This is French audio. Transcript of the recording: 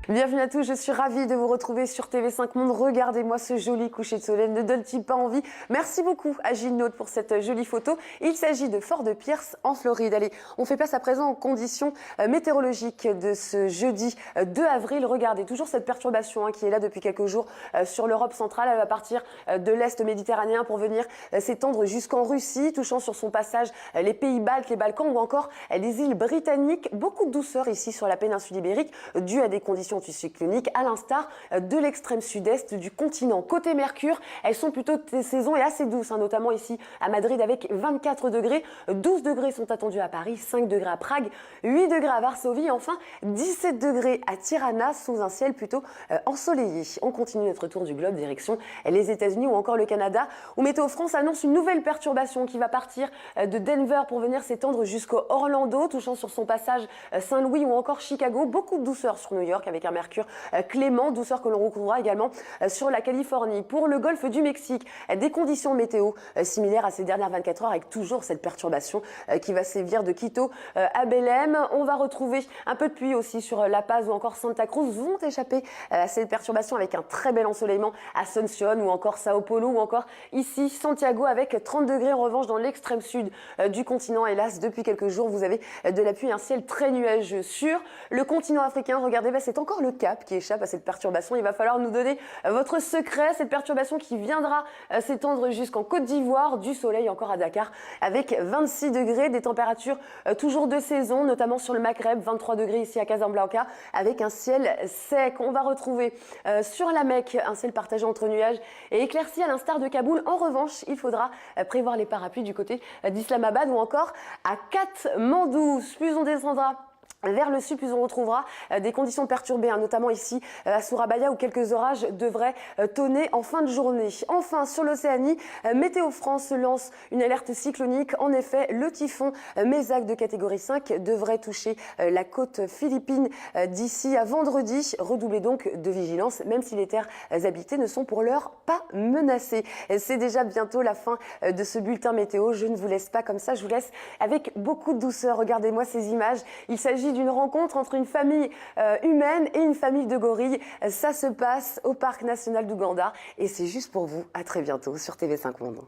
Bienvenue à tous, je suis ravie de vous retrouver sur TV5 Monde. Regardez-moi ce joli coucher de soleil, ne donne-t-il pas envie? Merci beaucoup à Gilles Naud pour cette jolie photo. Il s'agit de Fort de Pierce en Floride. Allez, on fait place à présent aux conditions météorologiques de ce jeudi 2 avril. Regardez, toujours cette perturbation qui est là depuis quelques jours sur l'Europe centrale. Elle va partir de l'Est méditerranéen pour venir s'étendre jusqu'en Russie, touchant sur son passage les pays baltes, les Balkans ou encore les îles britanniques. Beaucoup de douceur ici sur la péninsule ibérique, due à des conditions anticycloniques, à l'instar de l'extrême sud-est du continent. Côté Mercure, elles sont plutôt de saison et assez douces, notamment ici à Madrid avec 24 degrés. 12 degrés sont attendus à Paris, 5 degrés à Prague, 8 degrés à Varsovie, enfin 17 degrés à Tirana sous un ciel plutôt ensoleillé. On continue notre tour du globe, direction les États-Unis ou encore le Canada, où Météo France annonce une nouvelle perturbation qui va partir de Denver pour venir s'étendre jusqu'au Orlando, touchant sur son passage Saint-Louis ou encore Chicago. Beaucoup de douceur sur New York avec un mercure clément, douceur que l'on retrouvera également sur la Californie. Pour le golfe du Mexique, des conditions météo similaires à ces dernières 24 heures avec toujours cette perturbation qui va sévir de Quito à Belém. On va retrouver un peu de pluie aussi sur La Paz ou encore Santa Cruz, vont échapper à cette perturbation avec un très bel ensoleillement à Asunción ou encore Sao Paulo ou encore ici Santiago avec 30 degrés. En revanche, dans l'extrême sud du continent, hélas, depuis quelques jours, vous avez de la pluie et un ciel très nuageux. Sur le continent africain, regardez, c'est encore le Cap qui échappe à cette perturbation. Il va falloir nous donner votre secret. Cette perturbation qui viendra s'étendre jusqu'en Côte d'Ivoire, du soleil encore à Dakar avec 26 degrés, des températures toujours de saison, notamment sur le Maghreb, 23 degrés ici à Casablanca avec un ciel sec. On va retrouver sur la Mecque un ciel partagé entre nuages et éclairci à l'instar de Kaboul. En revanche, il faudra prévoir les parapluies du côté d'Islamabad ou encore à Katmandou. Plus on descendra vers le sud, plus on retrouvera des conditions perturbées, notamment ici à Surabaya où quelques orages devraient tonner en fin de journée. Enfin, sur l'Océanie, Météo France lance une alerte cyclonique. En effet, le typhon Mésac de catégorie 5 devrait toucher la côte philippine d'ici à vendredi. Redoublez donc de vigilance, même si les terres habitées ne sont pour l'heure pas menacées. C'est déjà bientôt la fin de ce bulletin météo. Je ne vous laisse pas comme ça, je vous laisse avec beaucoup de douceur. Regardez-moi ces images. Il s'agit d'une rencontre entre une famille humaine et une famille de gorilles. Ça se passe au Parc national d'Ouganda et c'est juste pour vous. À très bientôt sur TV5 Monde.